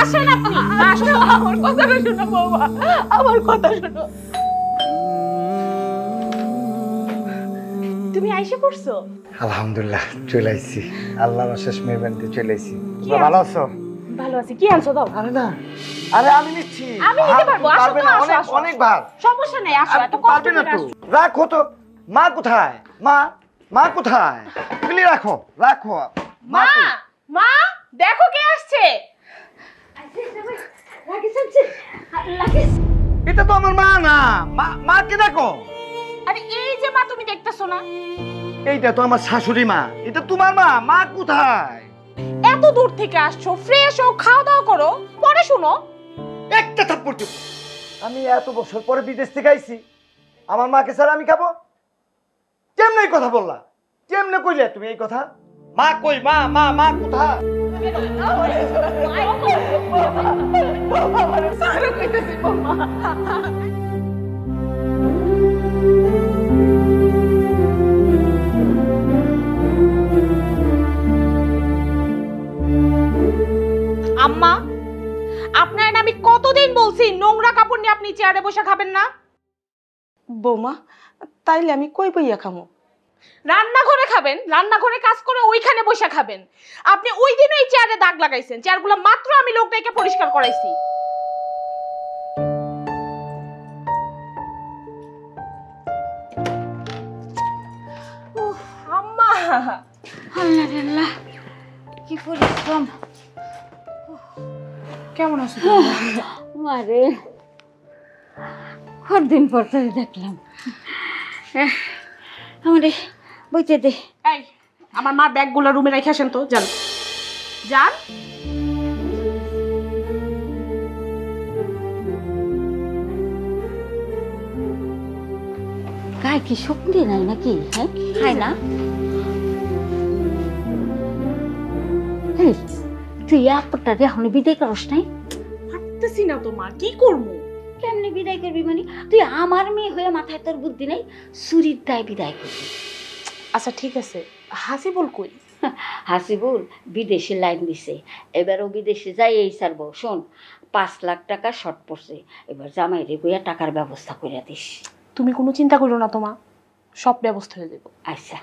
আসেন আপনি, আসেন। আমার কথাটা শোনো বৌমা, আমার কথা শোনো। তুমি আইসা পড়ছো? আলহামদুলিল্লাহ চলে আইছি, আল্লাহর অশেষ মেহেরবানিতে চলে আইছি। তোমরা ভালো আছো? ভালো আছি। কি আনছো দাও? আরে না, আরে আমি নিচ্ছি। আমি নিতে পারবো, আসো পারবে তো, না, আসো, অনেক আসো। অনেকবার। সমস্যা নেই, আসো। এত কষ্ট পারবে না করে তো, আসো। রাখো তো। মা কোথায়? মা কোথায়? এগুলি রাখো। মা, মা দেখো কে আসছে। এটা তো আমার মা না, মাকে দেখো। আরে এই যে মা, তুমি দেখতেছো না? এইটা তো আমার শাশুড়ি মা, এটা তোমার মা কোথায়? এত দূর থেকে আসছো, ফ্রেশ হও, খাওয়া দাওয়া করো, পরে শুনো। একটা থাপ্পড় দিব। আমি এত বছর পরে বিদেশ থেকে আইছি, আমার মাকে ছাড়া আমি খাবো? কেমনে এই কথা বললা? কেমনে কইলে তুমি এই কথা? মা কই? মা কোথায়? আম্মা, আপনার আমি কতদিন বলছি নোংরা কাপড় নিয়ে আপনি চেয়ারে বসে খাবেন না। বৌমা, তাইলে আমি কই বইয়া খামো? রান্নাঘরে খাবেন, রান্নাঘরে কাজ করে ওইখানে বসে খাবেন। আপনি ওই দিন ওই চেয়ারে দাগ লাগাইছেন, চেয়ারগুলো মাত্র আমি লোকটাকে পরিষ্কার করাইছি। আম্মা, আল্লাহ কি পরিশ্রম। কেমন আছো? আরে কতদিন পর তোরে দেখলাম। আমারে বইতে দে। এই, আমার মার ব্যাগগুলো রুমে রেখে আসেন তো, যান যান। গায়ে কি শক্তি নাই নাকি? হ্যাঁ, খায় না। এই, তুই আপটা এখন বিদায় করস নাই? পারতেছি না তো মা, কি করবো? কেমনে বিদায় করবি মানে? তুই আমার মেয়ে হয়ে মাথায় তোর বুদ্ধি নাই, চুরির দায় বিদায় করবি। আচ্ছা ঠিক আছে, হাসিবুল কই? হাসিবুল বিদেশে লাইন দিছে, এবারও বিদেশে যাই এই সারবো। শোন, 5 লাখ টাকা শর্ট পড়ছে, এবার জামাই রে বইয়া টাকার ব্যবস্থা করে দিস। তুমি কোনো চিন্তা করো না তোমা, সব ব্যবস্থা হয়ে যাবে। আচ্ছা।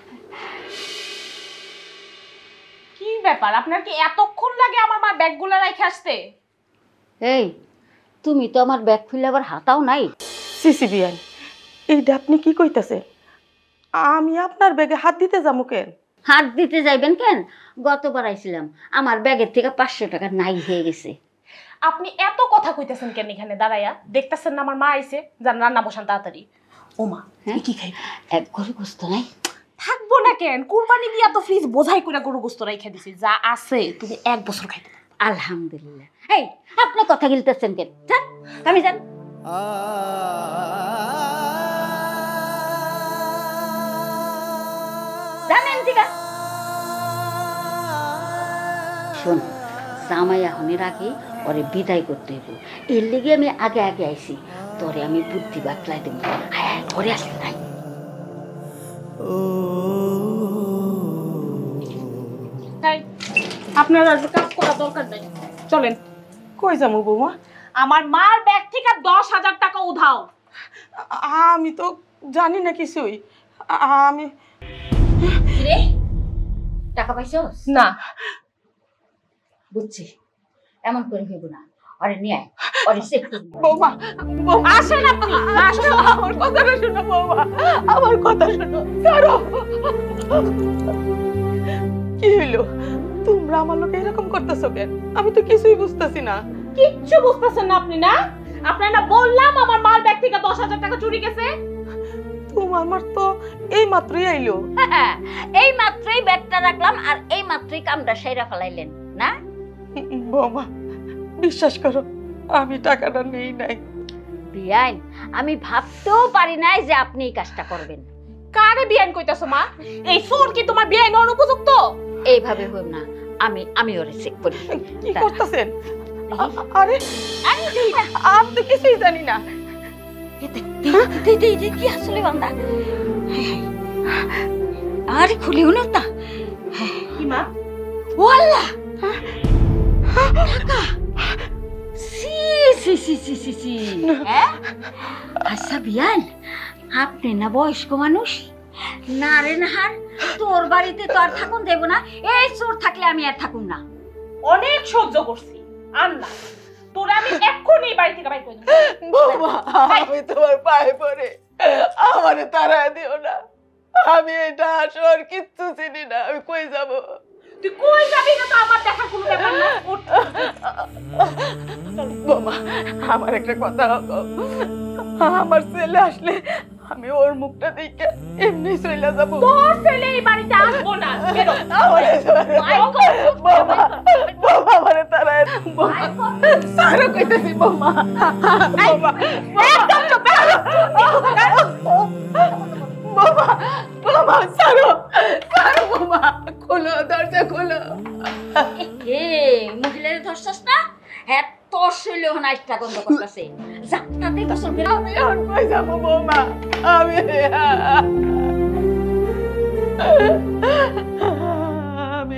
কি ব্যাপার, আপনার কি এতক্ষণ লাগে আমার মা ব্যাগগুলো রেখে আসতে? এই, তুমি তো আমার ব্যাগ খুলে আবার হাতাও নাই। সিসি বিয়ান, এইটা আপনি কি কইতাছে? আমি আপনার ব্যাগে হাত দিতে যাবো কেন? হাত দিতে যাইবেন কেন? গতবার আইছিলাম, আমার ব্যাগের থেকে 500 টাকা নাই হয়ে গেছে। আপনি এত কথা কইতেছেন কেন এখানে দাঁড়াইয়া? দেখতেছেন না আমার মা আইছে, যান রান্না বসান তাড়াতাড়ি। ও মা, হ্যাঁ, কি খাইবে? এক ঘরে গোস্ত নাই? থাকবো না কেন? কুরবানি দিয়া তো ফ্রিজ বোঝাই করে গরু গোস্ত রাইখা দিছি, যা আছে তুমি 1 বছর খাইতে। আলহামদুলিল্লাহ। এই, আপনি কথা গিলতেছেন কেন? যান, আমি যান। জানেন দিগা শোন, জামাই এখনের আগে ওরে বিদায় করতে হইব, এর লেগে আমি আগে আইছি। তোরে আমি বুদ্ধি বাতলাই দেব। হ্যাঁ, ঘরে আসলে নাই। আপনার আর কাজ করা দরকার নাই, চলেন। কই যাবো বৌমা? আমার মার ব্যাগ থেকে 10,000 টাকা উধাও। আমি তো জানি না কিছুই। আমি রে, টাকা পাইছস? না। বুঝছি, এমন করে হইব না। আরে নিয়ে আয়, আরে চেক করব। বৌমা, বৌমা আসেন আপনি, আসেন। আমার কথাটা শোনো বৌমা, আমার কথা শোনো। ছাড়ো। কি হইলো? তোমরা আমার লোকে এরকম করতেছো কেন? আমি তো কিছুই বুঝতেছি না। কিচ্ছু বুঝতেছেন না আপনি? না, আপনার না বললাম আমার মার ব্যাগ থেকে 10,000 টাকা চুরি গেছে। তোমার মার তো এই মাত্রই আইলো। এই মাত্রই ব্যাগটা রাখলাম আর এই মাত্রই কামটা সাইরা ফেলাইলেন না? বৌমা, বিশ্বাস করো, আমি টাকাটা নেই নাই। বিয়াইন, আমি ভাবতেও পারি নাই যে আপনি এই কাজটা করবেন। কারে বিয়ান কইতাছো মা? এই চোর কি তোমার বিয়ান অনুপযুক্ত? এইভাবে হইব না, আমি ওরে চেক করি। কি করতেছেন? আরে আমি তো কিছুই জানি না। কি আসলে বান্দা? আরে খুলিও না তা। কি মা? ও আল্লাহ, সি সি সি সি হ্যাঁ আচ্ছা বিয়ান আপনি না বয়স্ক মানুষ না রে নাহার তোর বাড়িতে তো আর থাকুন দেব না এই চোর থাকলে আমি আর থাকুন না অনেক সহ্য করছি আর না তোরা আমি এক্ষুনি এই বাড়ি থেকে বাইর করে দেব বৌমা আমি তোমার পায়ে পড়ে আমারে তাড়া দিও না আমি এটা আসর কিচ্ছু চিনি না আমি কই যাব তুই কই যাবি না তো আমার দেখার কোনো ব্যাপার না ওঠ। বৌমা আমার একটা কথা হলো আমার ছেলে আসলে আমি ওর মুখটা দেখে এমনি চলে যাব তোর ছেলে এই বাড়িতে আসবো না বেরো। বৌমা আমারে তাড়া সারো কইতেছি বৌমা একদম চুপ বৌমা বৌমা সারো সারো বৌমা খোলো দরজা খোলো এ মহিলারে ধরছস না হ্যাঁ তোর শৈলে হন আইসটা গন্ধ করতেছে যা তাতে গোসল করে আমি আর কই যাব বৌমা আমি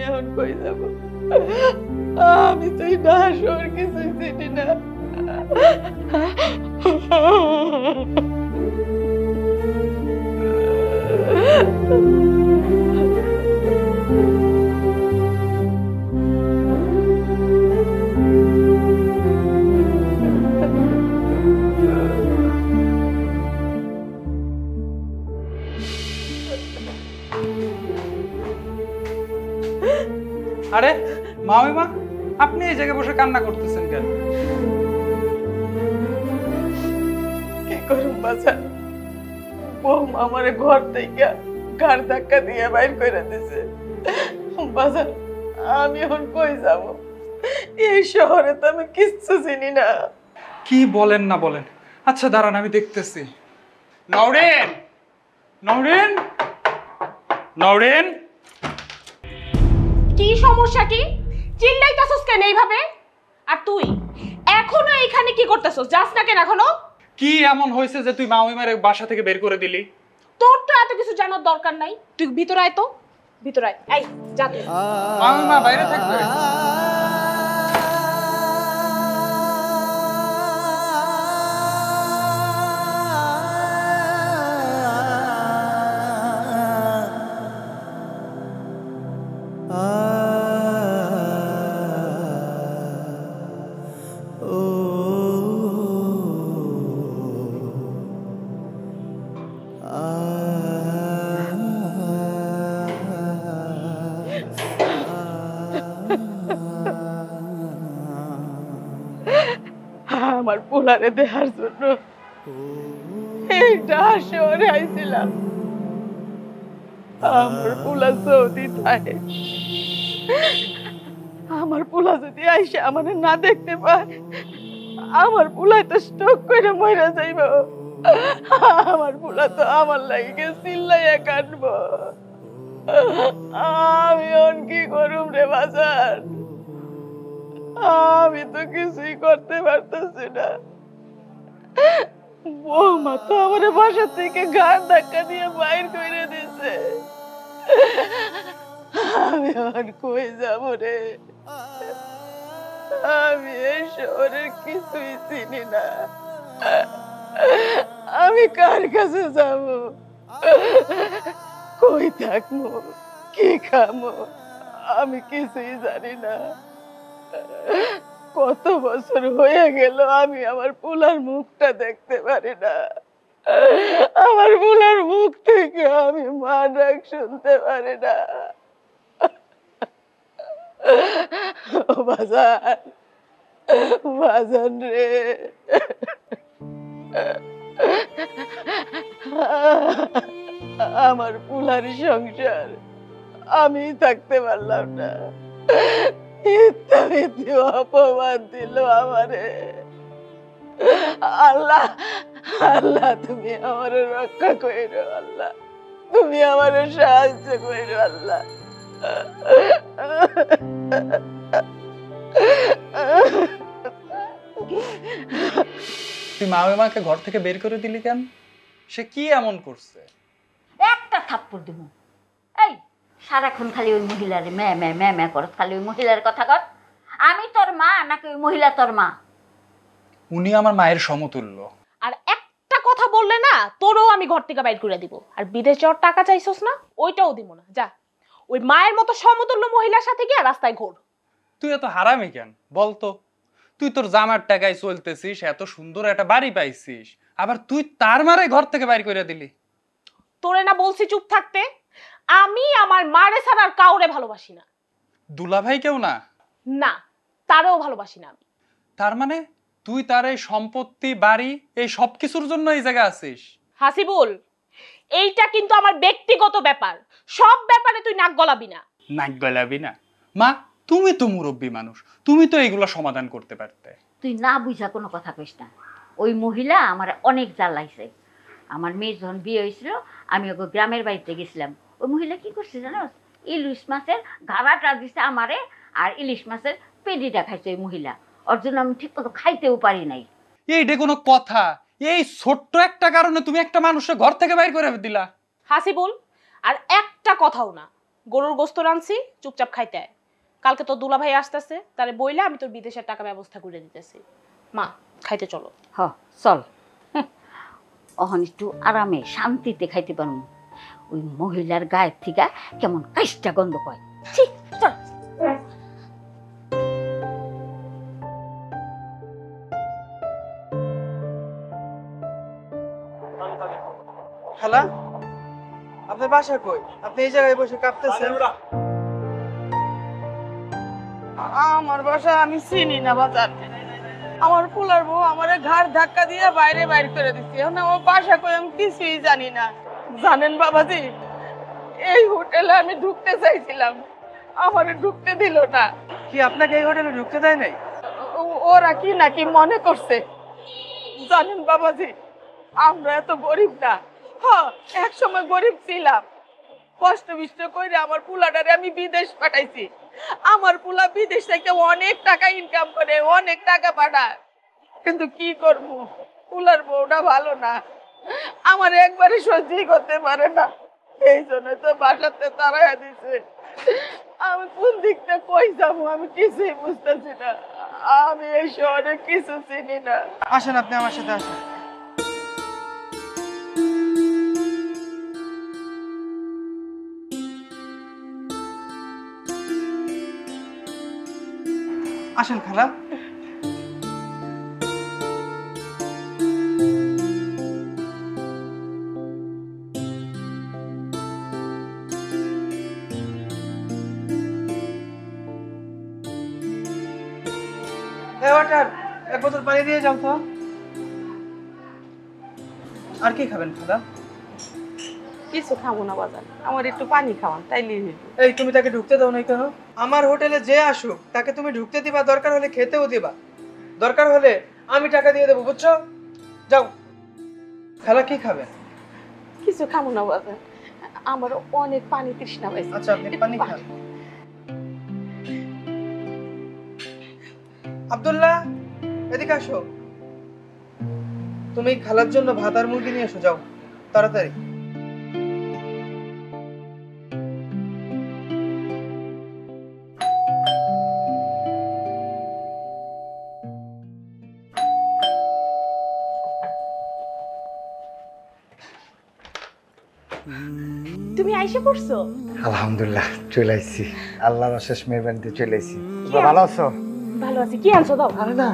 এখন কই যাব আমি তুই না সর কিছু চিনি না আরে মামিমা আপনি এই জায়গায় বসে কান্না করতেছেন কেন? কি করুম বাজার বৌমা আমারে ঘর থেকে ঘাড় ধাক্কা দিয়ে বাইর করে দিছে বাজার আমি এখন কই যাব এই শহরে তো আমি কিচ্ছু চিনি না কি বলেন না বলেন। আচ্ছা দাঁড়ান আমি দেখতেছি। নওরিন নওরিন নওরিন কি সমস্যা কি চিল্লাইতাছস কেন এইভাবে আর তুই এখনো এখানে কি করতেছস যাস না কেন এখনো কি এমন হয়েছে যে তুই মামিমার বাসা থেকে বের করে দিলি? তোর তো এত কিছু জানার দরকার নাই তুই ভিতরে আয় তো ভিতরে আয় এই যা তুই মামিমা বাইরে থাকবে। আমার পোলারে দেখার জন্য এইটা শহরে আইছিলাম আমার পোলা সৌদি থাকে আমার পোলা যদি আইসে আমার না দেখতে পায় আমার পোলা তো স্ট্রোক করে মরে যাইব আমার পোলা তো আমার লাগে চিল্লাইয়া কাটবো আমি অন কি করুম রে বাজার আমি তো কিছুই করতে পারতেছি না বৌমা তো আমার বাসা থেকে ঘাড় ধাক্কা দিয়ে বাইর করে দিছে আমি আর কই যাব রে আমি এই শহরের কিছুই চিনি না আমি কার কাছে যাব কই থাকবো কি খামো আমি কিছুই জানি না কত বছর হয়ে গেল আমি আমার পোলার মুখটা দেখতে পারি না আমার পোলার মুখ থেকে আমি মা ডাক শুনতে পারি না ও বাজান বাজান রে আমার পোলার সংসার আমি থাকতে পারলাম না অপমান দিল আমারে আল্লাহ আল্লাহ তুমি আমার রক্ষা কইরো আল্লাহ তুমি আমার সাহায্য কইরো আল্লাহ তুই মামিমাকে ঘর থেকে বের করে দিলি কেন? সে কি এমন করছে? একটা থাপ্পড় দিব এই সারাক্ষণ খালি ওই মহিলারে ম্যা ম্যা ম্যা ম্যা করত খালি ওই মহিলার কথা কর আমি তোর মা নাকি ওই মহিলা তোর মা উনি আমার মায়ের সমতুল্য। আর একটা কথা বললে না তোরও আমি ঘর থেকে বাইর করে দিব। আর বিদেশ যাওয়ার টাকা চাইছস না, ওইটাও দিব না। যা ওই মায়ের মতো সমতুল্য মহিলার সাথে গিয়ে রাস্তায় ঘোর। তুই এত হারামি কেন বলতো? তুই তোর জামার টাকায় চলতেছিস, এত সুন্দর একটা বাড়ি পাইছিস, আবার তুই তার মারে ঘর থেকে বাইর করে দিলি। তোরে না বলছি চুপ থাকতে? আমি আমার মারে ছাড়া আর কাউরে ভালোবাসি না। দুলাভাই কেউ না? না, তারেও ভালোবাসি না আমি। তার মানে তুই তার এই সম্পত্তি বাড়ি এই সব কিছুর জন্য এই জায়গায় আছিস? হাসিবুল, এইটা কিন্তু আমার ব্যক্তিগত ব্যাপার। সব ব্যাপারে তুই নাক গলাবি না। নাক গলাবি না? মা, তুমি তো মুরব্বী মানুষ, তুমি তো এইগুলো সমাধান করতে পারতে। তুই না বুঝা কোনো কথা কইস না। ওই মহিলা আমার অনেক জ্বালাইছে। আমার মেয়ের যখন বিয়ে হয়েছিল আমি ওকে গ্রামের বাড়িতে গেছিলাম। ওই মহিলা কি করছে জানো? ইলিশ মাছের ঘাড়াটা দিছে আমারে, আর ইলিশ মাছের পেডিটা খাইছে ওই মহিলা। ওর জন্য আমি ঠিক মতো খাইতেও পারি নাই। এইটা কোনো কথা? এই ছোট্ট একটা কারণে তুমি একটা মানুষের ঘর থেকে বাইর করে দিলা? হাসিবুল, আর একটা কথাও না। গরুর গোস্ত রানছি, চুপচাপ খাইতে আয়। কালকে তোর দুলাভাই আসতেছে, তারে বইলে আমি তোর বিদেশের টাকা ব্যবস্থা করে দিতেছি। মা, খাইতে চলো। হ, চল। অহন একটু আরামে শান্তিতে খাইতে পারবো। ওই মহিলার গায়ের থেকে কেমন কাইষ্টা গন্ধ কয়। ছি, চল। খালা, আপনার বাসা কই? আপনি এই জায়গায় বসে কাঁপতেছেন। আমার বাসা আমি চিনি না বাজার। আমার পোলার বউ আমার ঘাড় ধাক্কা দিয়ে বাইরে বাইর করে দিচ্ছে। এখন আমার বাসা কই আমি কিছুই জানি না। জানেন বাবাজি, এই হোটেলে আমি ঢুকতে চাইছিলাম, আমারে ঢুকতে দিল না। কি আপনাকে এই হোটেলে ঢুকতে দেয় নাই? ওরা কি নাকি মনে করছে। জানেন বাবাজি, আমরা এত গরিব না। হ্যাঁ, এক সময় গরিব ছিলাম। কষ্ট বিষ্ট করে আমার পোলাটারে আমি বিদেশ পাঠাইছি। আমার পোলা বিদেশ থেকে অনেক টাকা ইনকাম করে, অনেক টাকা পাঠায়। কিন্তু কি করব, পোলার বউটা ভালো না, আমার একবারে সহ্যই করতে পারে না। এই জন্য তো বাসাতে তাড়াইয়া দিছে। আমি কোন দিকটা কই যাবো আমি কিছুই বুঝতেছি না। আমি এই শহরে কিছু চিনি না। আসেন, আপনি আমার সাথে আসেন। আসেন খালা। ওয়াটার, এক বোতল পানি দিয়ে যাও তো। আর কি খাবেন খালা? কিছু খাবো না বাজার, আমার একটু পানি খাওয়ান তাইলে হইবে। এই, তুমি তাকে ঢুকতে দাও নাই কেন? আমার হোটেলে যে আসুক তাকে তুমি ঢুকতে দিবা, দরকার হলে খেতেও দিবা, দরকার হলে আমি টাকা দিয়ে দেবো, বুঝছো? যাও। খালা, কি খাবেন? কিছু খাবো না বাজার, আমার অনেক পানি তৃষ্ণা পাইছে। আচ্ছা, আপনি পানি খান। আব্দুল্লাহ, এদিকে আসো। তুমি খালার জন্য ভাত আর মুরগি নিয়ে এসো, যাও তাড়াতাড়ি। তুমি আইসা পড়ছো? আলহামদুলিল্লাহ, চলে আইছি। আল্লাহর অশেষ মেহরবানিতে চলে আইছি। তোমরা ভালো আছো? ভালো আছি। কি আনছো দাও? আরে না,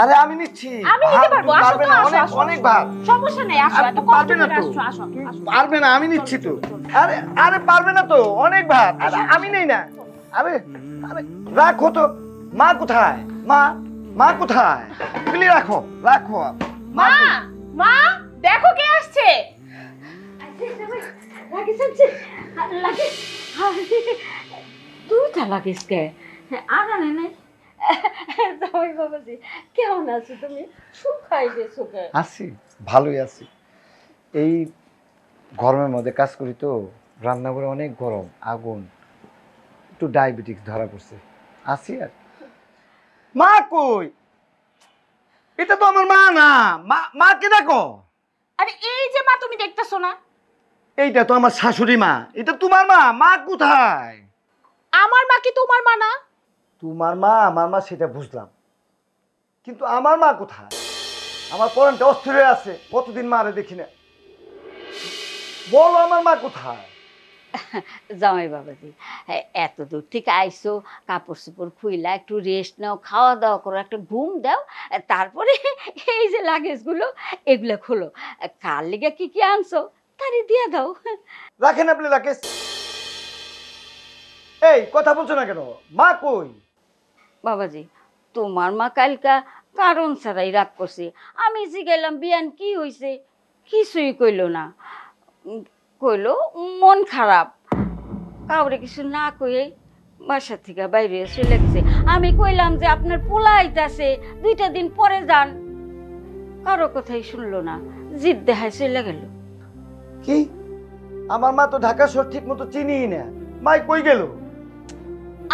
আরে আমি নিচ্ছি। আমি নিতে পারবো। আসো পারবে তো, না, আসো, অনেক আসো। অনেক ভাত। সমস্যা নেই, আসো। আরে এত কষ্ট পারবে না করে তো। আসছো, আসো, আসো। পারবে না, আমি নিচ্ছি তো। আরে আরে পারবে না তো, অনেক ভাত। আরে আমি নেই না। আরে আরে রাখো তো। মা কোথায়? মা, মা কোথায়? প্লিজ রাখো, রাখো। মা, মা, দেখো কে আসছে। তুই তা লাগিস কে? আর আনে নাই? জামাই বাবাজি, কেমন আছো তুমি? শুকাই গেছো কে? আছি, ভালোই আছি। এই গরমের মধ্যে কাজ করি তো, রান্নাঘরে অনেক গরম, আগুন, একটু ডায়াবেটিস ধরা পড়ছে। আছি আর। মা কই? এটা তো আমার মা না। মা, মাকে দেখো। আরে এই যে মা, তুমি দেখতেছো না? এইটা তো আমার শাশুড়ি মা। এটা তোমার মা। মা কোথায়? আমার মা কি তোমার মা না? তোমার মা আমার মা সেটা বুঝলাম, কিন্তু আমার মা কোথায়? আমার পরানটা অস্থির হয়ে আছে, কতদিন মারে দেখি না। বলো আমার মা কোথায়? জামাই বাবাজি, এত দূর থেকে আইসো, কাপড় চোপড় খুইলা একটু রেস্ট নাও, খাওয়া দাওয়া করো, একটা ঘুম দাও, তারপরে এই যে লাগেজগুলো এগুলো খোলো। কার লিগে কি কি আনছো তারই দিয়ে দাও। রাখেন আপনি রাকেশ। এই কথা বলছো না কেন? মা কই? বাবাজি, তোমার মা কালকা কারণ ছাড়াই রাগ করছে। আমি জিগাইলাম বিয়ান কি হয়েছে, কিছুই কইল না। কইল মন খারাপ। কাউরে কিছু না কয়ে বাসা থেকে বাইরে চলে গেছে। আমি কইলাম যে আপনার পোলা আইতাছে, 2টা দিন পরে যান। কারো কথাই শুনলো না, জিদ দেখায় চলে গেল। কি? আমার মা তো ঢাকা শহর ঠিক মতো চিনিই না। মাই কই গেল?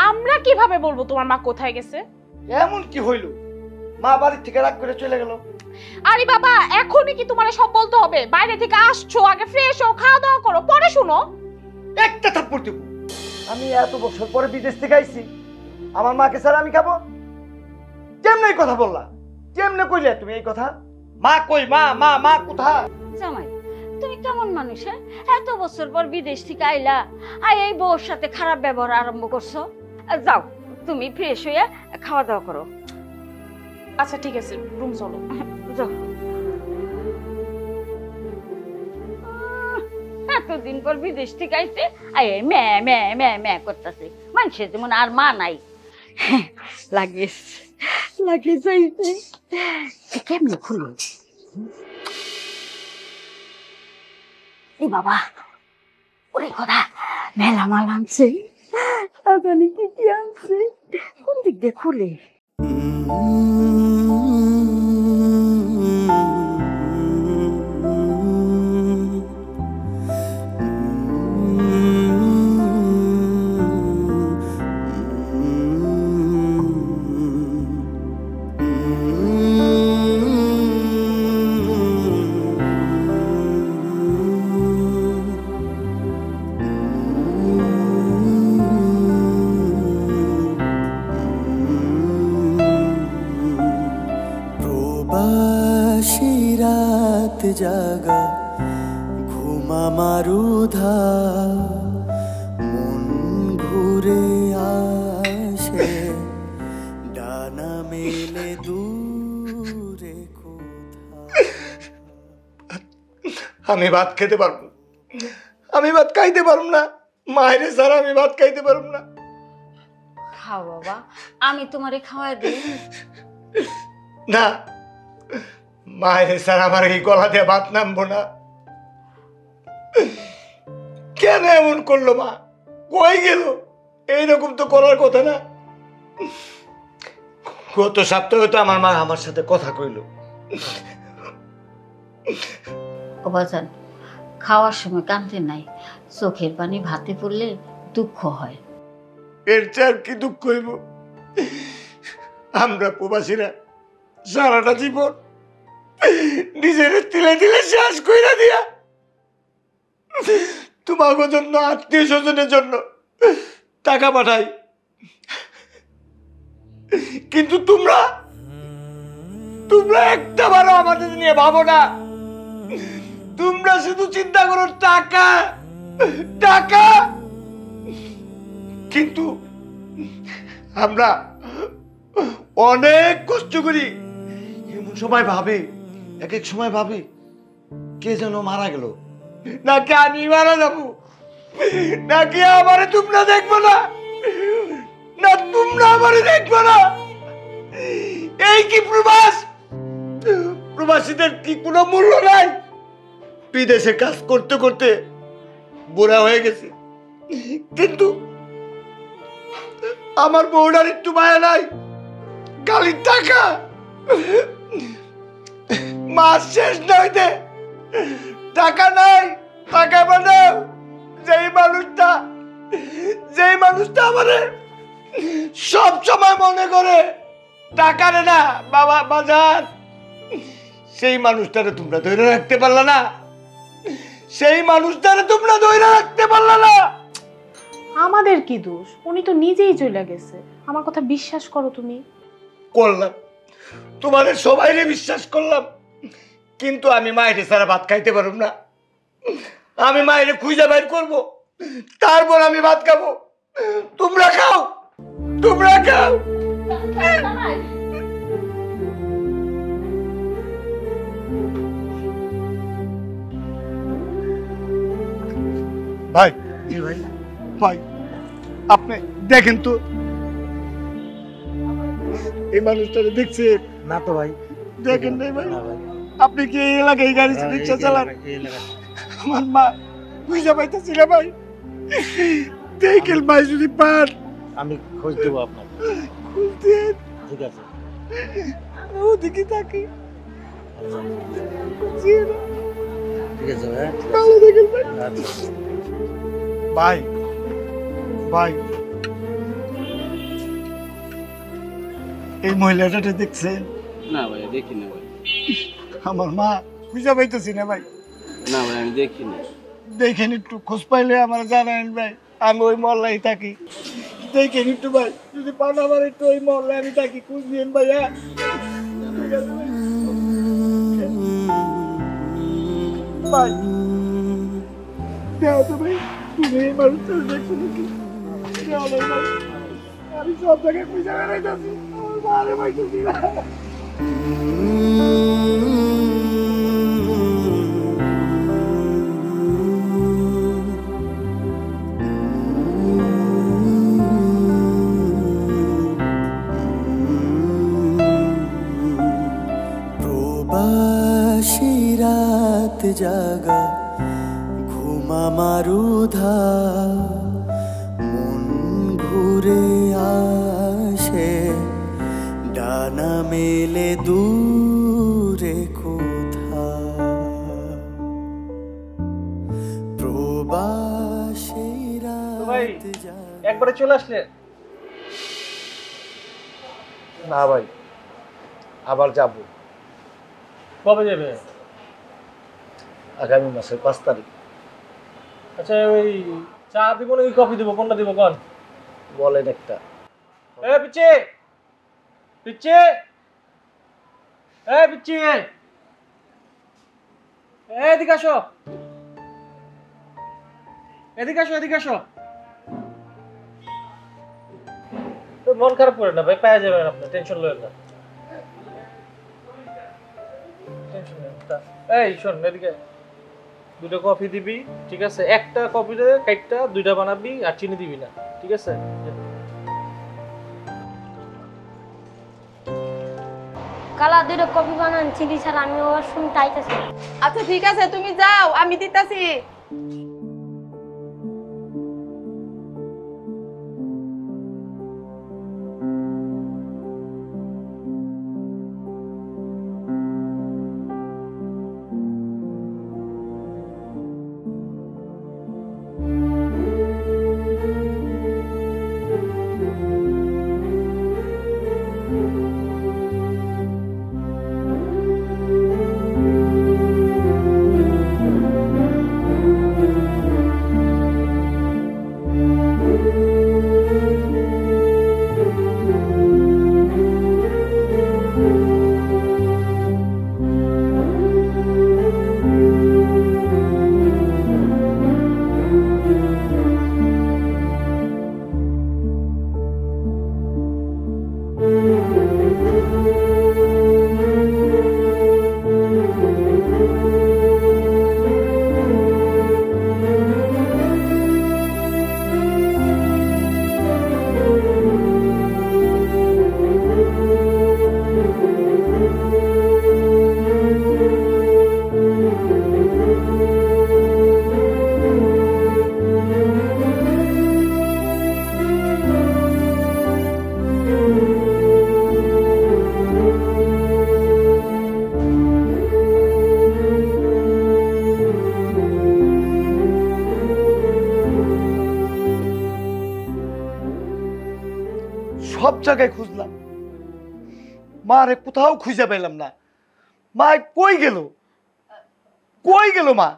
আমরা কিভাবে বলবো তোমার মা কোথায় গেছে? এমন কি হইল? মা বাড়ির থেকে রাগ করে চলে গেল। আরে বাবা, এখনই কি তোমার সব বলতে হবে? বাইরে থেকে আসছো, আগে ফ্রেশ হও, খাওয়া দাওয়া করো, পরে শুনো। একটা থাপ্পড় দেব। আমি এত বছর পরে বিদেশ থেকে আইছি, আমার মাকে স্যার আমি খাবো? কেমনে এই কথা বললা? কেমনে কইলে তুমি এই কথা? মা কই? মা মা মা কোথায়? জামাই, তুমি কেমন মানুষ? হ্যাঁ, এত বছর পর বিদেশ থেকে আইলা, আর এই বউর সাথে খারাপ ব্যবহার আরম্ভ করছো। যাও, তুমি ফ্রেশ হয়ে খাওয়া দাওয়া করো। আচ্ছা ঠিক আছে, রুম চলো। যাও। এতদিন পর বিদেশ থেকে আইছে, আয় ম্যা ম্যা ম্যা ম্যা করতেছে। মানুষের যেমন আর মা নাই। লাগিস লাগিয়ে যাইছে। কেমনি খুলে? এ বাবা, ওরে কথা, মেলা মাল আনছে। আগানি কি কি আনছে, কোন দিক দিয়ে খুলে? প্রবাসী রাত জাগা ঘুমা মারুধা মন ঘুরে আসে ডানা মেলে দূরে কোথায়। আমি ভাত খেতে পারবো, আমি ভাত খাইতে পারবো না। মায়ের স্যার আমি ভাত খাইতে পারবো না। খাও বাবা, আমি তোমারে খাওয়াই দিই। না, মায়ের স্যার আমার এই গলা দিয়ে ভাত নামবো না। কেন এমন করলো মা? কই গেল? এইরকম তো করার কথা না। গত সপ্তাহে তো আমার মা আমার সাথে কথা কইলো। ও বাজান, খাওয়ার সময় কাঁদতে নাই, চোখের পানি ভাতে পড়লে দুঃখ হয়। এর চেয়ে কি দুঃখ হইব? আমরা প্রবাসীরা সারাটা জীবন নিজের তিলে তিলে শেষ কইরা দিয়া তোমাকে জন্য, আত্মীয় স্বজনের জন্য টাকা পাঠাই, কিন্তু তোমরা একটা বারো আমাদের নিয়ে ভাবো না। তোমরা শুধু চিন্তা করো টাকা টাকা। কিন্তু আমরা অনেক কষ্ট করি। এমন সময় ভাবি, এক এক সময় ভাবি কে যেন মারা গেল, নাকি আমি মারা যাবো, নাকি আমারে তোমরা দেখবো না, না তোমরা আমারে দেখবো না। এই কি প্রবাস? প্রবাসীদের কি কোনো মূল্য নাই? বিদেশে কাজ করতে করতে বুড়া হয়ে গেছে, কিন্তু আমার বউটার একটু মায়া নাই, খালি টাকা। মাস শেষ নইতে টাকা নাই, টাকা বানাও। যেই মানুষটা আমাদের সব সময় মনে করে টাকা রে না বাবা বাজার, সেই মানুষটারে তোমরা ধরে রাখতে পারলা না। সেই মানুষটারে তোমরা ধরে রাখতে পারলা না। আমাদের কি দোষ? উনি তো নিজেই চলে গেছে। আমার কথা বিশ্বাস করো তুমি। করলাম, তোমাদের সবাইরে বিশ্বাস করলাম, কিন্তু আমি মায়ের ছাড়া ভাত খাইতে পারব না। আমি মায়ের খুঁজে বাইর করব, তারপর আমি ভাত খাবো। তোমরা খাও, তোমরা খাও। ভাই ভাই ভাই, আপনি দেখেন তো এই মানুষটাকে দেখছেন? না তো ভাই। দেখেন নাই ভাই? না ভাই। আপনি কি এই এলাকায় গাড়ি রিক্সা চালান? এই এলাকায়। আমার মা বুঝা পাইতেছি না ভাই। দেখেন ভাই, যদি পান আমি খোঁজ দেবো আপনাকে। খুঁজতে ঠিক আছে। ওদিকে থাকি। ঠিক আছে ভাই। ভালো দেখেন ভাই। আচ্ছা। ভাই ভাই, এই মহিলাটা দেখছেন? না ভাই দেখি না ভাই। আমার মা বুঝা পাইতেছি না ভাই। না ভাই আমি দেখি না। দেখেন একটু, খোঁজ পাইলে আমার জানান ভাই। আমি ওই মহল্লায় থাকি, দেখেন একটু ভাই, যদি পান আমার একটু ওই মহল্লায় আমি থাকি, খোঁজ দিন ভাই। হ্যাঁ ভাই, দেও তো ভাই, তুমি এই মানুষটা দেখছো নাকি? দেও না ভাই, আমি সব জায়গায় খুঁজে বেড়াইতেছি, আমার মারে পাইতেছি না। প্রবাসী রাত জাগা ঘুমা মারুধা, মন ঘুরে আসে ডানা মেলে দূরে কোথা। প্রবাসী ভাই, রাত জাগা। একবারে চলে আসলে? না ভাই, আবার যাব কবে যাবে? আগামী মাসের 5 তারিখ। আচ্ছা, ওই চা দিব নাকি কফি দিব, কোনটা দিব কোন? বলেন একটা। এ পিচ্ছি, পিচ্ছি, এ পিচ্ছি, এদিকে আসো, এদিকে আসো, এদিকে আসো। মন খারাপ করে না ভাই, পাওয়া যাবেন আপনি, টেনশন লয়েন না। এই শোন, এদিকে 2টা কফি দিবি, ঠিক আছে? একটা কফিতে কাইটটা 2টা বানাবি, আর চিনি দিবি না, ঠিক আছে? কালা 2টা কফি বানান, চিনি ছাড়া। আমি ওয়াশরুম টাইতেছি। আচ্ছা ঠিক আছে, তুমি যাও, আমি দিতাছি। সব জায়গায় খুঁজলাম, মারে কোথাও খুঁজে পেলাম না। মা কই গেল, কই গেল মা?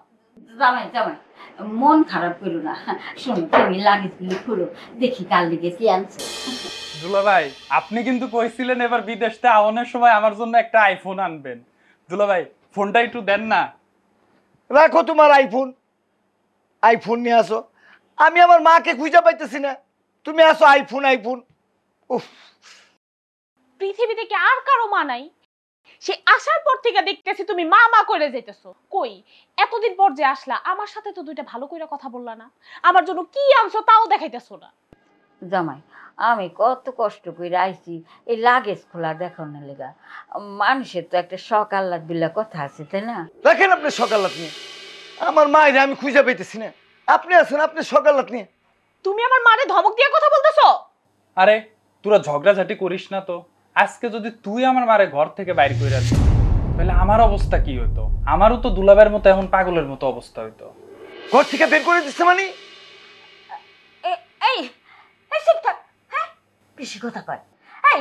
জামাই জামাই মন খারাপ করো না, শোনো তুমি লাগেজগুলি খুলো, দেখি কাল দিকে কি আনছে। দুলাভাই আপনি কিন্তু কইছিলেন এবার বিদেশতে আওয়ানোর সময় আমার জন্য একটা আইফোন আনবেন। দুলাভাই ফোনটা একটু দেন না। রাখো তোমার আইফোন, আইফোন নিয়ে আসো। আমি আমার মাকে খুঁজে পাইতেছি না, তুমি আসো আইফোন আইফোন। উফ, পৃথিবীতে কি আর কারো মা নাই? সে আসার পর থেকে দেখতেছি তুমি মা মা করে যাইতেছো। কই এতদিন পর যে আসলা, আমার সাথে তো দুইটা ভালো কইরা কথা বললা না, আমার জন্য কি আনছো তাও দেখাইতেছো না। জামাই আমি কত কষ্ট করে আইছি এই লাগেজ খোলা দেখানোর লেগা। মানুষের তো একটা শখ আহ্লাদ বিল্লা কথা আছে, তাই না? রাখেন আপনি সকালাত নিয়ে, আমার মায়ের আমি খুঁজে পাইতেছি না, আপনি আছেন আপনি সকালাত নিয়ে। তুমি আমার মারে ধমক দিয়ে কথা বলতেছো? আরে তোরা ঝগড়াঝাটি করিস না তো। আজকে যদি তুই আমার মারে ঘর থেকে বাইর করে দিস তাহলে আমার অবস্থা কি হতো? আমারও তো দুলাবের মতো এখন পাগলের মতো অবস্থা হইতো। ঘর থেকে বের করে দিচ্ছে মানে? এই এই চুপ থাক, হ্যাঁ বেশি কথা কয়। এই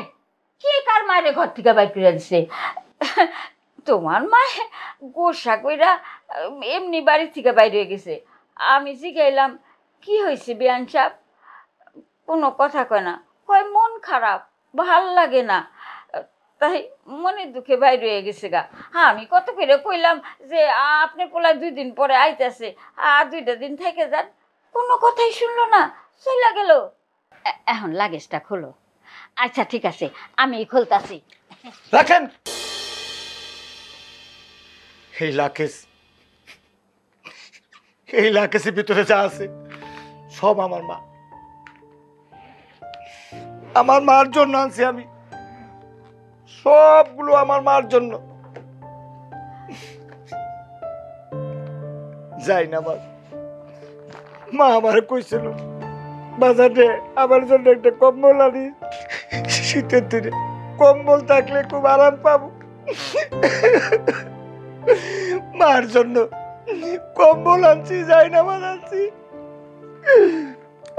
কে কার মায়ের ঘর থেকে বাইর করে দিছে? তোমার মায়ে গোসা কইরা এমনি বাড়ি থেকে বাইরে হয়ে গেছে। আমি জিগাইলাম কি হয়েছে বিয়ান সাহেব, কোনো কথা কয় না, কয় মন খারাপ, ভাল লাগে না, তাই মনের দুঃখে বাইরে হয়ে গেছে গা। হ্যাঁ আমি কত করে কইলাম যে আপনার পোলা 2 দিন পরে আইতেছে, আর 2টা দিন থেকে যান, কোনো কথাই শুনলো না, চলে গেল। এখন লাগেজটা খোলো। আচ্ছা ঠিক আছে আমি খুলতাছি। রাখেন এই লাকেশ, এই লাকেশের ভিতরে যা আছে সব আমার মা, আমার মার জন্য আনছি আমি, সবগুলো আমার মার জন্য। যাই না মা আমার কইছিল বাজারে আমার জন্য একটা কম্বল আনি, শীতের দিনে কম্বল থাকলে খুব আরাম পাবো। মার জন্য কম্বল আনছি, যাই না মার আনছি,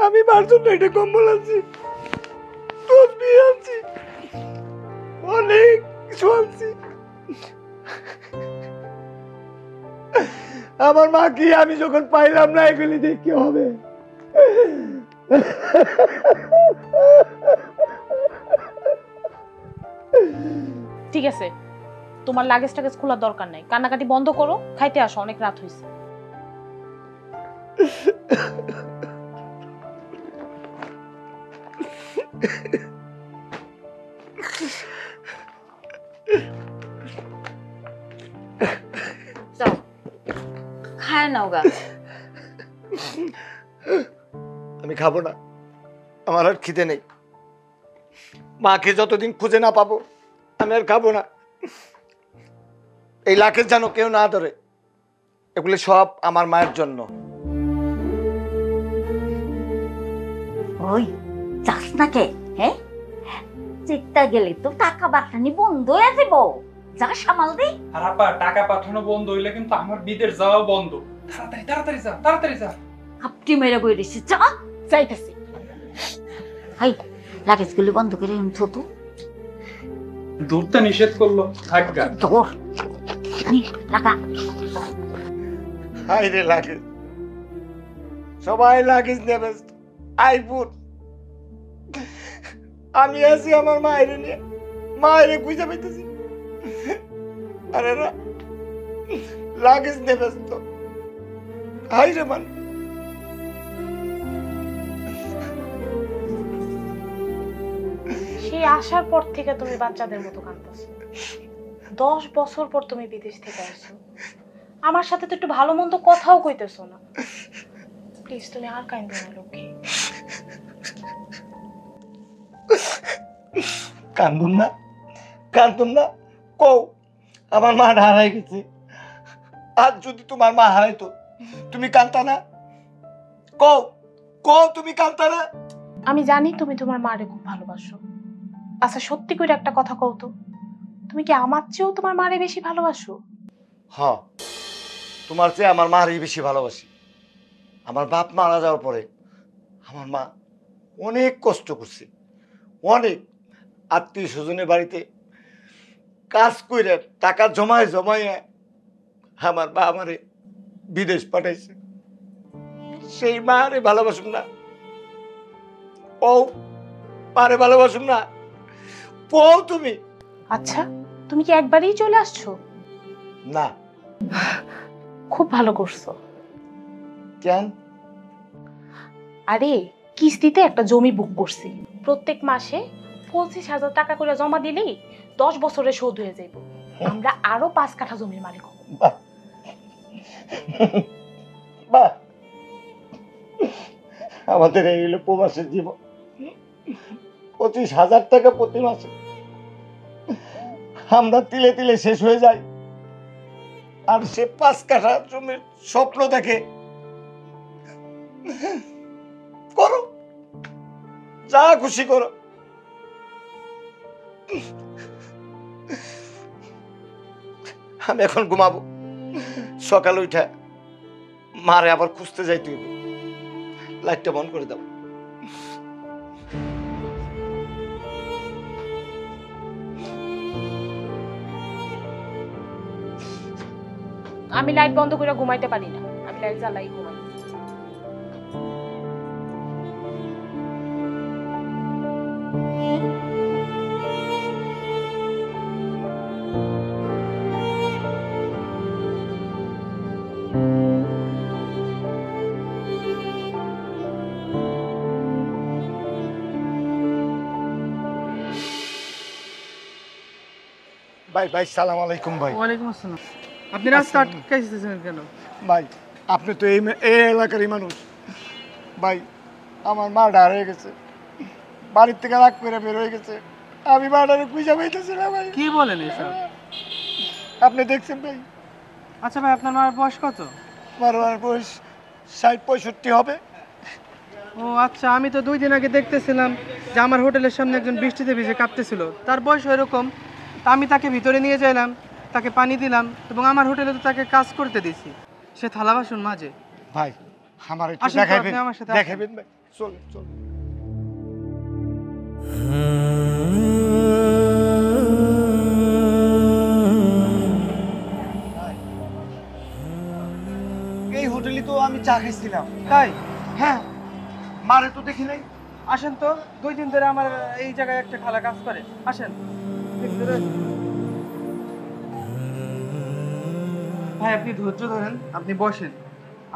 আমি মার জন্য একটা কম্বল আনছি, তসবিহ আনছি, অনেক কিছু আনছি। আমার মা কি আমি যখন পাইলাম না এগুলি দিয়ে কি হবে? ঠিক আছে, তোমার লাগেজ টাগেজ খোলার দরকার নাই, কান্নাকাটি বন্ধ করো, খাইতে আসো, অনেক রাত হয়েছে। যাও খায় নাও গা। আমি খাবো না, আমার আর খিদে নেই, মাকে যতদিন খুঁজে না পাবো আমি আর খাবো না। এই লাখের যেন কেউ না ধরে, এগুলি সব আমার মায়ের জন্য। ওই যাস না কে? হ্যাঁ চিত্তা গেলে তো টাকা বাটানি বন্ধ হয়ে যাবো, যা সামাল দি। আর আপা টাকা পাঠানো বন্ধ হইলে কিন্তু আমার বিদেশ যাওয়া বন্ধ। তাড়াতাড়ি তাড়াতাড়ি যা, তাড়াতাড়ি যা। আপনি মেরে বই দিছি, যা। যাইতেছি। হাই লাগেজগুলি বন্ধ করে তো তো দূরটা নিষেধ করলো, থাক গা। দৌড় লাগা। হাই রে লাগেজ, সবাই লাগেজ নেবে, আইফোন, আমি আছি আমার মায়ের নিয়ে, মায়ের খুঁজে পাইতেছি, আরে না লাগেজ নেবে তো। হাই রে মান, সে আসার পর থেকে তুমি বাচ্চাদের মতো কাঁদতেছো। 10 বছর পর তুমি বিদেশ থেকে আসছো, আমার সাথে তো একটু ভালো মন্দ কথাও কইতেছো না। প্লিজ তুমি আর কাঁদবে না লক্ষ্মী। কান্দুন না, কান্দুন না, কও আমার মা হারাই গেছে, আজ যদি তোমার মা হারাইতো তুমি কাঁদতা না? কও কও তুমি কাঁদতা না? আমি জানি তুমি তোমার মারে খুব ভালোবাসো। আচ্ছা সত্যি করে একটা কথা কও তো, তুমি কি আমার চেয়েও তোমার মারে বেশি ভালোবাসো? হ্যাঁ, তোমার চেয়ে আমার মারই বেশি ভালোবাসি। আমার বাপ মারা যাওয়ার পরে আমার মা অনেক কষ্ট করছে, অনেক আত্মীয় স্বজনের বাড়িতে কাজ করে টাকা জমায় জমায় আমার বা আমারে বিদেশ পাঠাইছে, সেই মা আরে ভালোবাসুন না? ও পারে ভালোবাসুন না? পও তুমি? আচ্ছা, তুমি কি একবারই চলে আসছো? না। খুব ভালো করছো। কেন? আরে কিস্তিতে একটা জমি বুক করছি, প্রত্যেক মাসে 25,000 টাকা করে জমা দিলেই 10 বছরে শোধ হয়ে যাইব। আমরা আরো 5 কাঠা জমির মালিক হব। বাহ বাহ, আমাদের এই হলো প্রবাসের জীবন। 25,000 টাকা প্রতি মাসে আমরা তিলে তিলে শেষ হয়ে যাই, আর সে 5 কাঠা জমির স্বপ্ন দেখে। করো, যা খুশি করো। আমি এখন ঘুমাবো, সকাল উঠে মারে আবার খুঁজতে যাইতে হইবে। লাইটটা বন্ধ করে দাও। আমি লাইট বন্ধ করে ঘুমাইতে পারি না, আমি লাইট জ্বালাই ঘুমাই। ভাই ভাই, সালাম আলাইকুম ভাই। ওয়ালাইকুম আসসালাম। আপনি রাস্তা আটকাইতেছেন কেন? ভাই আপনি তো এই এলাকারই মানুষ। ভাই আমার মা ডার হয়ে গেছে, বাড়ির থেকে রাগ করে বের হয়ে গেছে। আমি মাটারে খুঁজে পাইতেছি না ভাই। কি বলেন এসব? আপনি দেখছেন ভাই? আচ্ছা ভাই, আপনার মার বয়স কত? আমার বয়স 60-65 হবে। ও আচ্ছা, আমি তো 2 দিন আগে দেখতেছিলাম যে আমার হোটেলের সামনে একজন বৃষ্টিতে ভিজে কাঁপতেছিল। তার বয়স এরকম। তা আমি তাকে ভিতরে নিয়ে যাইলাম, তাকে পানি দিলাম এবং আমার হোটেলে তো তাকে কাজ করতে দিছি। সে থালা বাসন মাঝে। ভাই আমার একটু আসুন তো, দেখাবেন? আপনি আমার সাথে দেখাবেন ভাই? চলুন চলুন। এই হোটেলে তো আমি চা খাইছিলাম। তাই? হ্যাঁ, মারে তো দেখি নাই। আসেন তো, 2 দিন ধরে আমার এই জায়গায় একটা খালা কাজ করে। আসেন ভিতরে। ভাই আপনি ধৈর্য ধরেন, আপনি বসেন।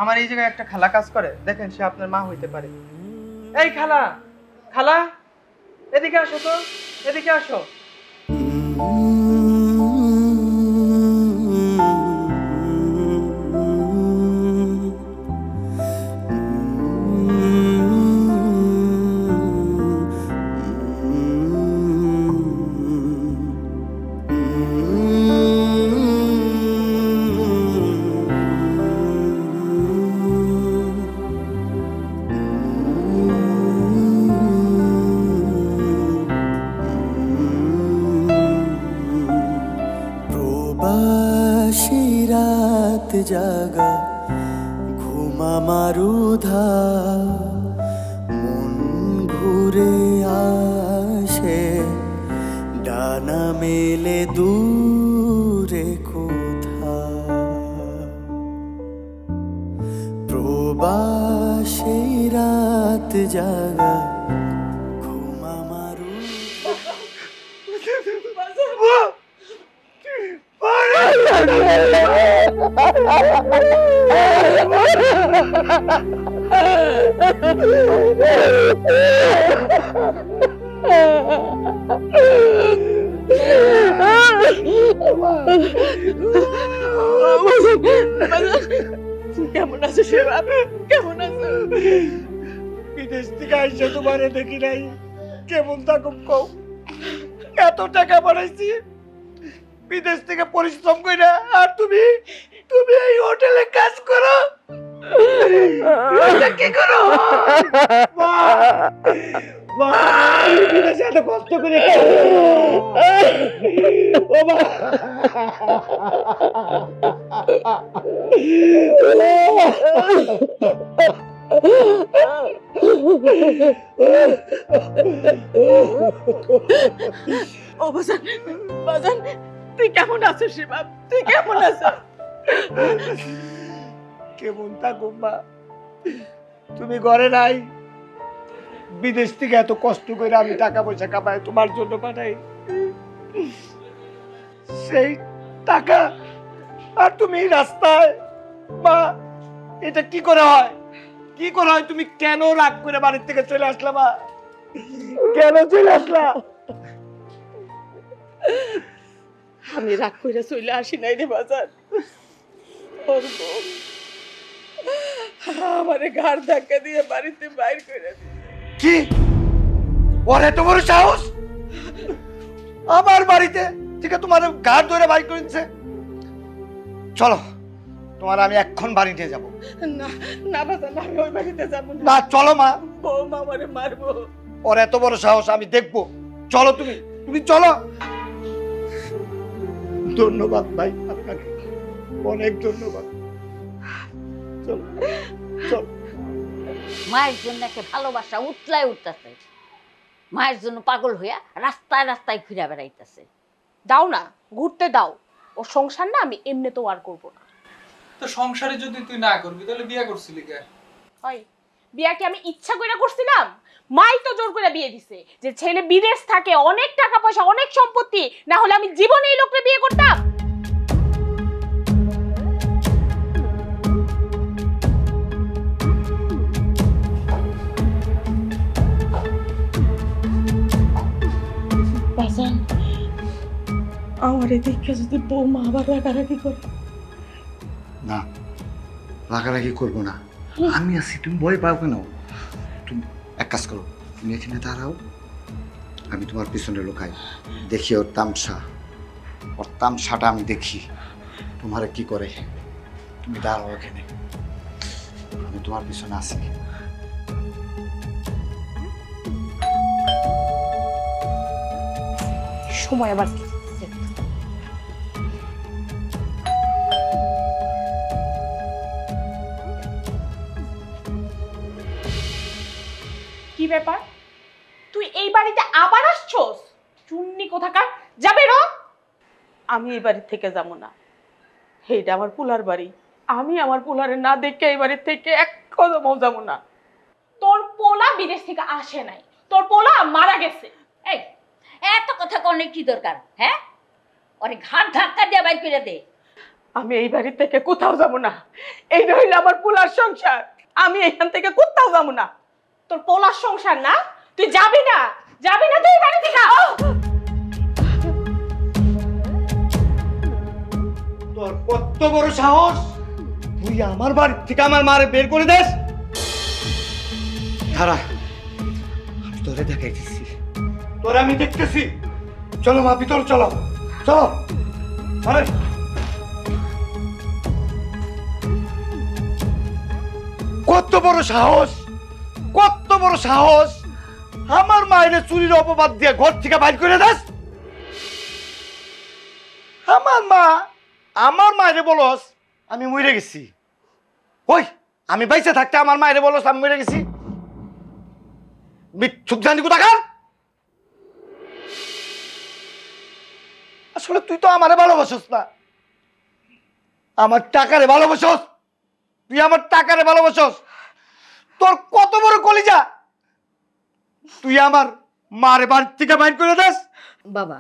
আমার এই জায়গায় একটা খালা কাজ করে, দেখেন সে আপনার মা হইতে পারে। এই খালা, খালা এদিকে আসো তো, এদিকে আসো। প্রবাসী রাত জাগা ঘুমা মারুধা, মন ঘুরে আসে ডানা মেলে দূরে কোথা। প্রবাসী রাত জাগা ঘুমা মারুধা। কেমন আছো শিবাব? কেমন আছো? বিদেশ থেকে আইসা তোমারে দেখি নাই, কেমন থাকুম কও? এত টাকা বাড়াইছি বিদেশ থেকে পরিশ্রম কইরা, আর তুমি তুমি এই হোটেলে কাজ করো। এটা কি করো? মা, মা, আমি বিদেশে এত কষ্ট করে ও মা। ও বাজান, বাজান তুই কেমন আছো শিবাব? তুই কেমন আছো? কেমন থাকুম মা, তুমি ঘরে নাই, বিদেশ থেকে এত কষ্ট করে আমি টাকা পয়সা কামাই তোমার জন্য পাঠাই, সেই টাকা আর তুমি রাস্তায়। মা এটা কি করে হয়, কি করে হয়? তুমি কেন রাগ করে বাড়ির থেকে চলে আসলা মা? কেন চলে আসলা? আমি রাগ করে চলে আসি নাই রে বাজার। ওর বউ আমারে ঘাড় ধাক্কা দিয়ে বাড়িতে বাইর করে দিয়েছে। কি ওর এত বড় সাহস আমার বাড়িতে ঠিক আছে তোমার ঘাড় ধরে বাইর করেছে? চলো তোমার আমি এখন বাড়ি নিয়ে যাবো। না না বাজার, আমি ওই বাড়িতে যাবো না, চলো মা। বৌমা আমারে মারবো। ওর এত বড় সাহস আমি দেখবো। চলো তুমি, তুমি চলো। ধন্যবাদ ভাই, আপনাকে অনেক ধন্যবাদ। চলো চলো। মায়ের জন্য একটা ভালোবাসা উতলায় উঠতেছে, মায়ের জন্য পাগল হইয়া রাস্তায় রাস্তায় ঘুরে বেড়াইতেছে। দাও না, ঘুরতে দাও। ও সংসার না আমি এমনি তো আর করবো না। তো সংসারে যদি তুই না করবি তাহলে বিয়ে করছিলি কে? হয় বিয়া কি আমি ইচ্ছা করে করছিলাম? মাই তো জোর করে বিয়ে দিছে যে ছেলে বিদেশ থাকে, অনেক টাকা পয়সা, অনেক সম্পত্তি, না হলে আমি জীবনে এই লোককে বিয়ে করতাম? বাজান, আমার এদিকে যদি বৌমা আবার রাগারাগি করে? না, রাগারাগি করবো না, আমি আছি, তুমি ভয় পাও কেন? তুমি এক কাজ করো, তুমি এখানে দাঁড়াও, আমি তোমার পিছনে লুকাই, দেখি ওর তামসাটা আমি দেখি তোমার কি করে। তুমি দাঁড়াও এখানে, আমি তোমার পিছনে আছি। সময় আবার কি ব্যাপার? তুই এই বাড়িতে আবার আসছস? চুন্নি কোথাকার, যাবে রো। আমি এই বাড়ি থেকে যাবো না, এইটা আমার পোলার বাড়ি। আমি আমার পোলারে না দেখে এই বাড়ির থেকে এক কদমও যাবো না। তোর পোলা বিদেশ থেকে আসে নাই, তোর পোলা মারা গেছে। এই এত কথা কোনে কি দরকার? হ্যাঁ, ওরে ঘাড় ধাক্কা দিয়ে বাইর করে দে। আমি এই বাড়ি থেকে কোথাও যাবো না, এই রইল আমার পোলার সংসার। আমি এখান থেকে কোথাও যাবো না। তোর পোলার সংসার না, তুই যাবি না, যাবি না তুই এই বাড়ি থেকে। তোর কত বড় সাহস, তুই আমার বাড়ি থেকে আমার মারে বের করে দেস? দাঁড়া, আমি তোরে দেখাইতেছি, তোরে আমি দেখতেছি। চলো মা, ভিতর চলো, চলো। আরে কত বড় সাহস, কত বড় সাহস, আমার মায়ের চুরির অপবাদ দিয়ে ঘর থেকে বাইর করে দেস? আমার মায়ের বলস আমি মরে গেছি? ওই আমি বাইসে থাকতে আমার মায়ের বলস আমি মরে গেছি? মিথ্যুক জানি কোথাকার। আসলে তুই তো আমারে ভালোবাসস না, আমার টাকারে ভালোবাসস। তুই আমার টাকারে ভালোবাসস। তোর কত বড় কলিজা, তুই আমার মারে বাড়ি থেকে বাইর করে দেস? বাবা,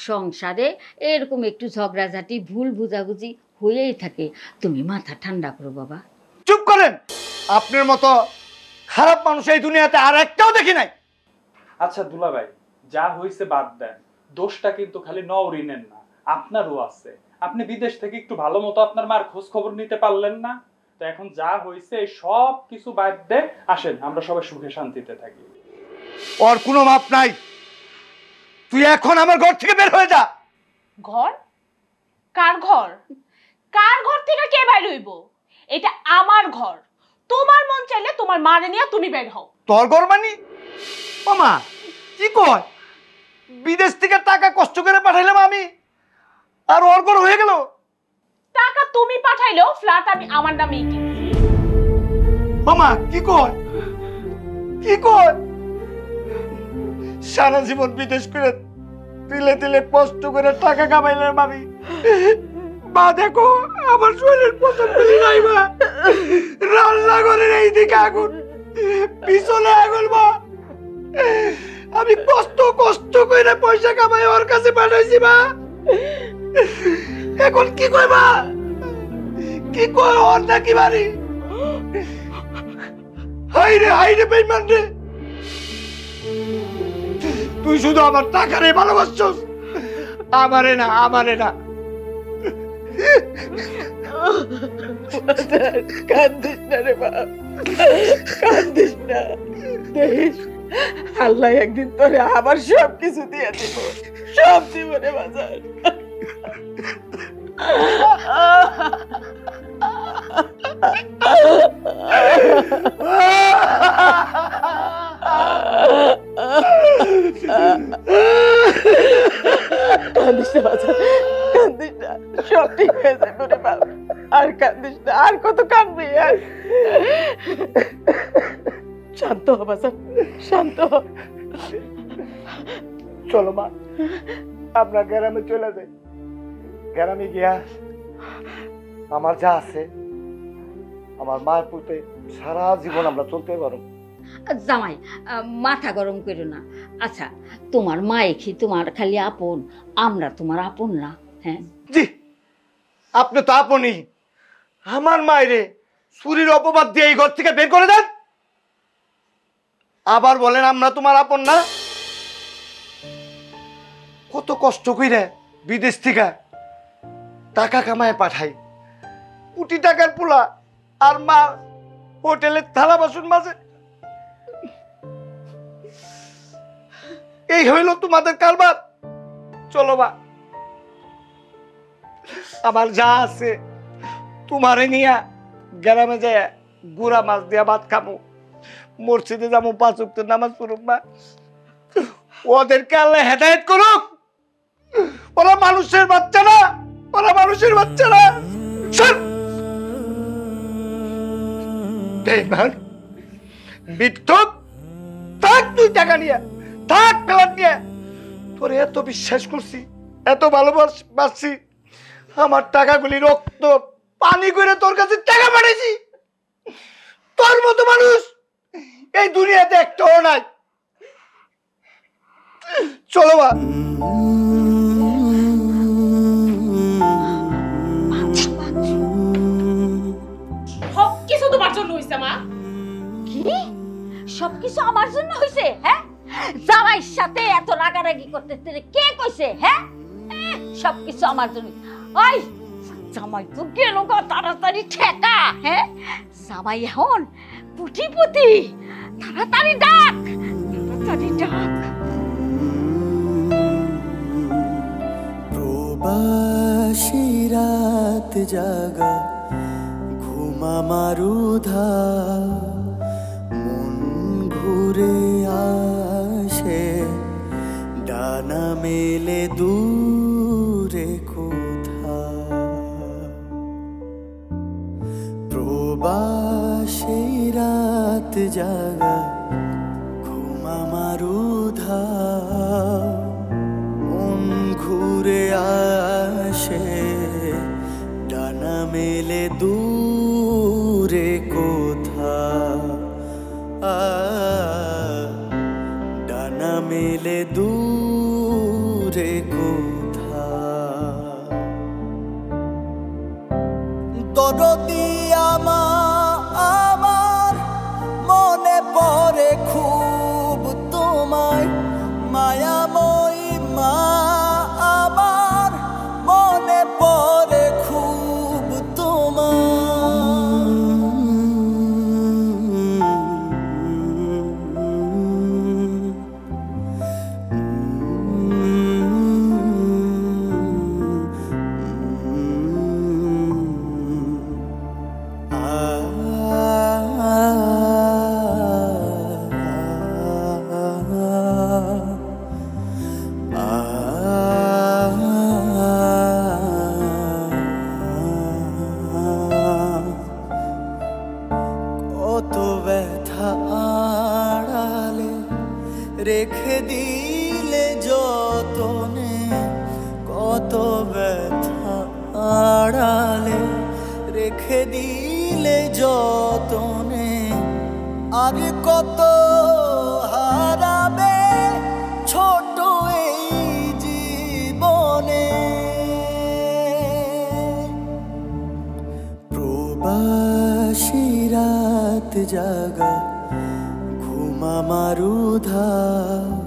সংসারে এরকম একটু ঝগড়াঝাটি, ভুল বুঝাবুঝি হয়েই থাকে, তুমি মাথা ঠান্ডা করো বাবা। চুপ করেন, আপনার মতো খারাপ মানুষ এই দুনিয়াতে আর একটাও দেখি নাই। আচ্ছা দুলাভাই, যা হয়েছে বাদ দেন, দোষটা কিন্তু খালি নওরিনের না, আপনারও আছে। আপনি বিদেশ থেকে একটু ভালো মতো আপনার মার খোঁজ খবর নিতে পারলেন না। তো এখন যা হয়েছে সব কিছু বাদ দে, আসেন আমরা সবাই সুখে শান্তিতে থাকি। ওর কোনো মাপ নাই, তুই এখন আমার ঘর থেকে বের হয়ে যা। ঘর? কার ঘর? কার ঘর থেকে কে বাইর হইব? এটা আমার ঘর। তোমার মন চাইলে তোমার মারে নিয়ে তুমি বের হও। তোর ঘর মানে? মামা কি কয়? বিদেশ থেকে টাকা কষ্ট করে পাঠাইলাম আমি, আর ওর ঘর হয়ে গেল? টাকা তুমি পাঠাইলেও ফ্ল্যাট আমি আমার নামেই কিনছি। মামা কি কয়, কি কয়? সারা জীবন বিদেশ করে তিলে তিলে কষ্ট করে টাকা কামাইলাম আমি, মা দেখো আমার শরীরের পছন্দ কিছু নাই মা, রান্না ঘরের এইদিকে আগুন, পিছনে আগুন মা। আমি কষ্ট কষ্ট করে পয়সা কামাই ওর কাছে পাঠাইছি মা, এখন কি কই মা, কি কই ওর নাকি বাড়ি? হাইরে বেঈমান রে, তুই শুধু আমার টাকারে ভালোবাসছস, আমারে না। কান্দিস না রে বাপ, কান্দিস না। দেখিস আল্লাহ একদিন তোরে আবার সব কিছু দিয়ে দিব, সব দিব রে বাজার। কান্দিস না বাজার, কান্দিস না, সব ঠিক হয়ে যাবে রে বাপ। আর কান্দিস না, আর কত কাঁদবি? আর শান্ত হ বাজার, শান্ত হ। চলো মা, আমরা গ্রামে চলে যাই। গ্রামে গিয়া আমার যা আছে আমার মায়ের পুঁতে সারা জীবন আমরা চলতে পারো। জামাই মাথা গরম করো না। আচ্ছা তোমার মায়ে কি তোমার খালি আপন, আমরা তোমার আপন না? হ্যাঁ জি, আপনি তো আপনই। আমার মায়েরে চুরির অপবাদ দিয়ে এই ঘর থেকে বের করে দেন, আবার বলেন আমরা তোমার আপন না। কত কষ্ট কইরে বিদেশ থেকে টাকা কামায় পাঠাই, কোটি টাকার পোলা, আর মা হোটেলের থালা বাসন মাঝে। এই হইল তোমাদের কারবার। চলো মা, আমার যা আছে তোমারে নিয়া গ্রামে যায় গুড়া মাছ দিয়া ভাত খাবো, মসজিদে যাবো, 5 ওয়াক্ত নামাজ পড়ুক মা। ওদেরকে আল্লাহ হেদায়েত করুক। ওরা মানুষের বাচ্চা না, ওরা মানুষের বাচ্চা না। বেঈমান, মিথ্যুক, থাক তুই টাকা নিয়ে, থাক প্লাট নিয়ে। তোরে এত বিশ্বাস করছি, এত ভালোবাসছি, আমার টাকাগুলি রক্ত পানি করে তোর কাছে টাকা পাঠাইছি। তোর মতো মানুষ এই দুনিয়াতে একটাও নাই। চলো মা। সবকিছু তোমার জন্য হইছে মা। কি সবকিছু আমার জন্য হইছে? হ্যাঁ, জামাইয়ের সাথে এত রাগারাগি করতে কে কইছে? হ্যাঁ, সবকিছু আমার জন্য। ওই জামাই তো গেল গো, তাড়াতাড়ি ঠেকা। হ্যাঁ, জামাই এখন পুটি তাড়াতাড়ি ডাক, তাড়াতাড়ি ডাক। প্রবাসী রাত জাগা ঘুমা মারুধা, মন ঘুরে আসে ডানা মেলে দূরে কোথা। প্রবাসী রাত জাগা ঘুমা মারুধা, মন ঘুরে আসে ডানা মেলে দূরে কোথা। ডানা মেলে দূরে কোথা। দরদি আমার মনে পড়ে খুব তোমায়, মায়াময়ী মা আমার মনে পড়ে খুব তোমার। রেখে দিলে যতনে আর কত হারাবে ছোট এই জীবনে। প্রবাসী রাত জাগা ঘুম আমার উধার,